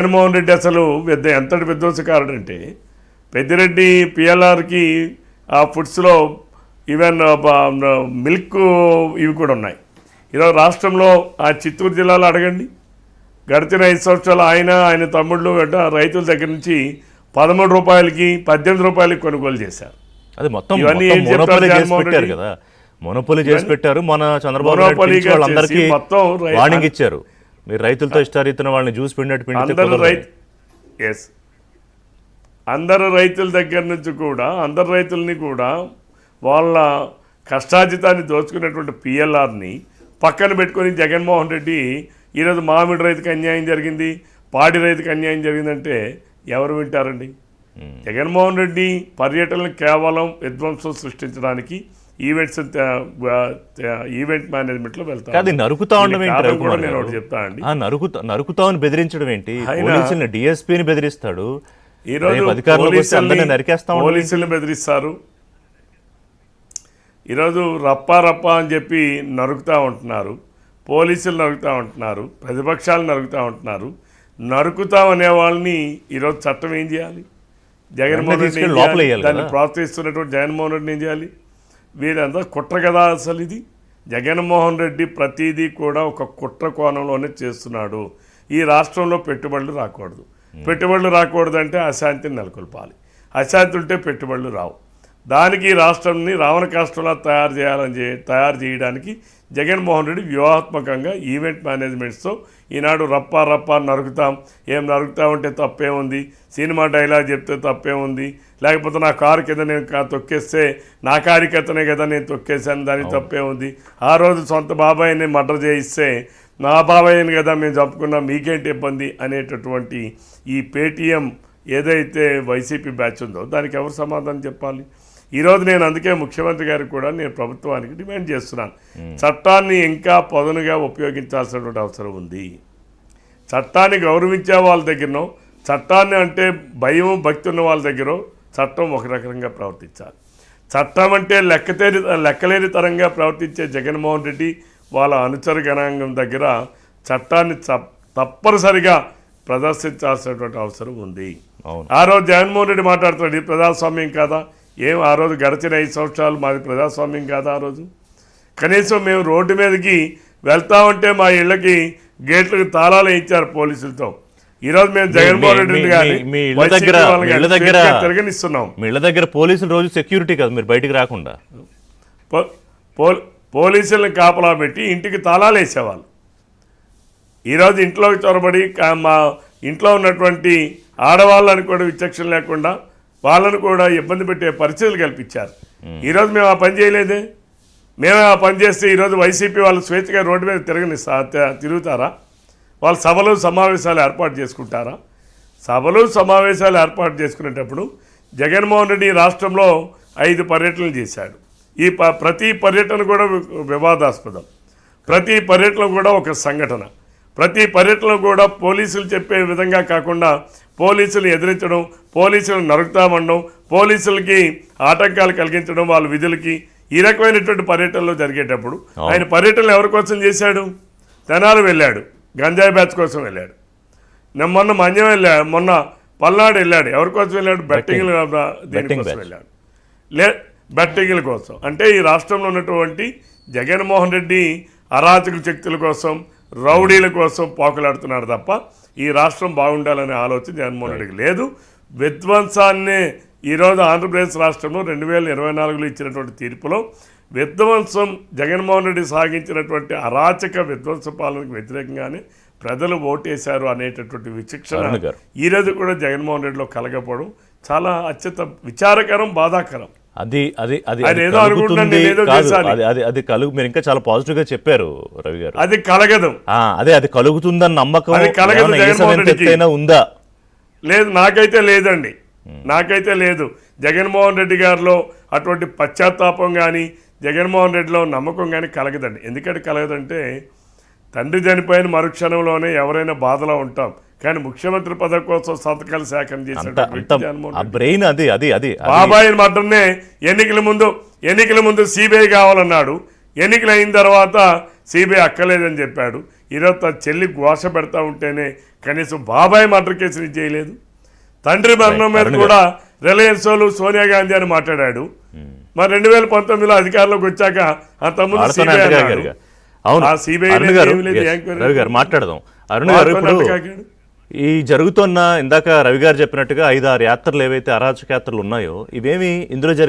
జగన్మోహన్ రెడ్డి అసలు ఎంతటి విధ్వంసకారుడు అంటే పెద్దిరెడ్డి పిఎల్ఆర్కి ఆ ఫుడ్స్లో ఈవెన్ మిల్క్ ఇవి కూడా ఉన్నాయి. ఈరోజు రాష్ట్రంలో ఆ చిత్తూరు జిల్లాలో అడగండి, గడిచిన 5 సంవత్సరాలు ఆయన తమ్ముళ్ళు రైతుల దగ్గర నుంచి 13 రూపాయలకి 18 రూపాయలకి కొనుగోలు చేశారు. అది మొత్తం మోనోపోలీ చేసి పెట్టారు. మన చంద్రబాబు వాళ్ళందరికీ వార్నింగ్ ఇచ్చారు, మీరు రైతులతో ఇష్టారీతిన వాళ్ళని జ్యూస్ పిండినట్టు అందరు రైతుల దగ్గర నుంచి కూడా అందరు రైతుల్ని కూడా వాళ్ళ కష్టాజితాన్ని దోచుకున్నటువంటి పిఎల్ఆర్ని పక్కన పెట్టుకొని జగన్మోహన్ రెడ్డి ఈరోజు మామిడి రైతుకి అన్యాయం జరిగింది, పాడి రైతుకి అన్యాయం జరిగిందంటే ఎవరు వింటారండి? జగన్మోహన్ రెడ్డి పర్యటనలు కేవలం విధ్వంసం సృష్టించడానికి ఈవెంట్ మేనేజ్మెంట్లో వెళ్తాను. అది నరుకుతా ఉండడం నేను ఒకటి చెప్తా అండి, నరుకుతామని బెదిరించడం ఏంటి? డిఎస్పీని బెదిరిస్తాడు, ఈరోజు పోలీసుల్ని బెదిరిస్తారు, ఈరోజు రప్పా అని చెప్పి నరుకుతూ ఉంటున్నారు, పోలీసులు నరుకుతూ ఉంటున్నారు, ప్రతిపక్షాలు నరుకుతూ ఉంటున్నారు. నరుకుతాం అనే వాళ్ళని ఈరోజు చట్టం ఏం చేయాలి? జగన్మోహన్ రెడ్డి దాన్ని ప్రోత్సహిస్తున్నటువంటి జగన్మోహన్ రెడ్డిని ఏం చేయాలి? వీరంతా కుట్ర కదా అసలు ఇది. జగన్మోహన్ రెడ్డి ప్రతిదీ కూడా ఒక కుట్ర కోణంలోనే చేస్తున్నాడు. ఈ రాష్ట్రంలో పెట్టుబడులు రాకూడదు, పెట్టుబడులు రాకూడదంటే అశాంతిని నెలకొల్పాలి, అశాంతి ఉంటే పెట్టుబడులు రావు. దానికి రాష్ట్రాన్ని రావణ కాష్టంలా తయారు చేయడానికి జగన్మోహన్ రెడ్డి వ్యూహాత్మకంగా ఈవెంట్ మేనేజ్మెంట్స్తో ఈనాడు రప్పా నరుకుతాం, ఏం నరుకుతామంటే తప్పేముంది, సినిమా డైలాగ్ చెప్తే తప్పేముంది, లేకపోతే నా కారు కింద నేను తొక్కేస్తే నా కార్యకర్తనే కదా నేను తొక్కేసాను దానికి తప్పేముంది, ఆ రోజు సొంత బాబాయిని మర్డర్ చేయిస్తే నా బాబాయిని కదా మేము చెప్పుకున్నాం మీకేంటి ఇబ్బంది అనేటటువంటి ఈ పేటీఎం ఏదైతే వైసీపీ బ్యాచ్ ఉందో దానికి ఎవరు సమాధానం చెప్పాలి? ఈరోజు నేను అందుకే ముఖ్యమంత్రి గారికి కూడా నేను ప్రభుత్వానికి డిమాండ్ చేస్తున్నాను, చట్టాన్ని ఇంకా పదునుగా ఉపయోగించాల్సినటువంటి అవసరం ఉంది. చట్టాన్ని గౌరవించే వాళ్ళ దగ్గరనో, చట్టాన్ని అంటే భయం భక్తి ఉన్న వాళ్ళ దగ్గర చట్టం ఒక రకంగా ప్రవర్తించాలి. చట్టం అంటే లెక్కలేని తరంగా ప్రవర్తించే జగన్మోహన్ రెడ్డి వాళ్ళ అనుచర గణాంగం దగ్గర చట్టాన్ని తప్పనిసరిగా ప్రదర్శించాల్సినటువంటి అవసరం ఉంది. ఆ రోజు జగన్మోహన్ రెడ్డి మాట్లాడుతున్నాడు ఇది ప్రజాస్వామ్యం కాదా? ఏం ఆ రోజు గడిచిన 5 సంవత్సరాలు మాది ప్రజాస్వామ్యం కాదా? ఆ రోజు కనీసం మేము రోడ్డు మీదకి వెళ్తామంటే మా ఇళ్ళకి గేట్లకు తాళాలు ఇచ్చారు పోలీసులతో. ఈరోజు మేము జగన్మోహన్ రెడ్డి తిరగనిస్తున్నాం. మీ ఇళ్ళ దగ్గర పోలీసులు రోజు సెక్యూరిటీ కదా, మీరు బయటికి రాకుండా పోలీసులను కాపలా పెట్టి ఇంటికి తాళాలు వేసేవాళ్ళు. ఈరోజు ఇంట్లోకి చొరబడి మా ఇంట్లో ఉన్నటువంటి ఆడవాళ్ళని కూడా విచక్షణ లేకుండా వాళ్ళను కూడా ఇబ్బంది పెట్టే పరిస్థితులు కల్పించారు. ఈరోజు మేము ఆ పని చేయలేదే. మేము ఆ పని చేస్తే ఈరోజు వైసీపీ వాళ్ళు స్వేచ్ఛగా రోడ్డు మీద తిరుగుతారా? వాళ్ళు సభలు సమావేశాలు ఏర్పాటు చేసుకుంటారా? సభలు సమావేశాలు ఏర్పాటు చేసుకునేటప్పుడు జగన్మోహన్ రెడ్డి రాష్ట్రంలో 5 పర్యటనలు చేశాడు. ఈ ప్రతి పర్యటన కూడా వివాదాస్పదం, ప్రతి పర్యటన కూడా ఒక సంఘటన, ప్రతి పర్యటన కూడా పోలీసులు చెప్పే విధంగా కాకుండా పోలీసులు ఎదిరించడం, పోలీసులు నరుకుతామనడం, పోలీసులకి ఆటంకాలు కలిగించడం వాళ్ళ విధులకి, ఈ రకమైనటువంటి పర్యటనలో జరిగేటప్పుడు ఆయన పర్యటనలు ఎవరి కోసం చేశాడు? తెనాలి వెళ్ళాడు, గంజాయి బ్యాచ్ కోసం వెళ్ళాడు. మొన్న మన్యం వెళ్ళాడు, మొన్న పల్నాడు వెళ్ళాడు, ఎవరి కోసం వెళ్ళాడు? బెట్టింగ్ల దేనికోసం వెళ్ళాడు, బెట్టింగ్ల కోసం. అంటే ఈ రాష్ట్రంలో ఉన్నటువంటి జగన్మోహన్ రెడ్డి అరాచక శక్తుల కోసం, రౌడీల కోసం పోకలాడుతున్నాడు తప్ప ఈ రాష్ట్రం బాగుండాలనే ఆలోచన జగన్మోహన్ రెడ్డికి లేదు. విధ్వంసాన్నే ఈరోజు ఆంధ్రప్రదేశ్ రాష్ట్రంలో 2024లో ఇచ్చినటువంటి తీర్పులో విధ్వంసం జగన్మోహన్ రెడ్డి సాగించినటువంటి అరాచక విధ్వంస పాలనకు వ్యతిరేకంగానే ప్రజలు ఓటేశారు అనేటటువంటి విచక్షణ ఈరోజు కూడా జగన్మోహన్ రెడ్డిలో కలగపోవడం చాలా అత్యంత విచారకరం, బాధాకరం. మీరు ఇంకా చాలా పాజిటివ్ గా చెప్పారు రవి గారు. అది కలగదు, అది కలుగుతుందని నమ్మకం ఉందా? లేదు, నాకైతే లేదండి, నాకైతే లేదు. జగన్మోహన్ రెడ్డి గారిలో అటువంటి పశ్చాత్తాపం కానీ జగన్మోహన్ రెడ్డిలో నమ్మకం కానీ కలగదండి. ఎందుకంటే కలగదంటే తండ్రి చనిపోయిన మరుక్షణంలోనే ఎవరైనా బాధలో ఉంటాం, కానీ ముఖ్యమంత్రి పదవి కోసం సంతకాలు సేకరణ చేసిన బాబాయి మటన్నే ఎన్నికల ముందు సిబిఐ కావాలన్నాడు, ఎన్నికలు అయిన తర్వాత సిబిఐ అక్కర్లేదని చెప్పాడు. ఈరోజు తన చెల్లి ఘోష పెడతా ఉంటేనే కనీసం బాబాయ్ మర్డర్ కేసుని చేయలేదు. తండ్రి మరణం మీద కూడా రిలయన్స్ వాళ్ళు సోనియా గాంధీ అని మాట్లాడాడు. మరి 2019లో అధికారంలోకి వచ్చాక అంతకుముందు వాళ్ళతోనే CBI అంటకాగారుగా. అన్నాడు. అవును ఆ CBI అరుణ్ గారు, ఏమీ లేదు, yes, ఎంక్వైరీ రవి గారు మాట్లాడదాం. అరుణ్ గారు, వాళ్ళతోనే ఇప్పుడు అంటకాగాడు. ఈ జరుగుతున్న ఇందాక రవి గారు చెప్పినట్టుగా 5-6 యాత్రలు ఏవైతే అరాచక యాత్రలు ఉన్నాయో ఇవేమి ఇందులో జరిగిన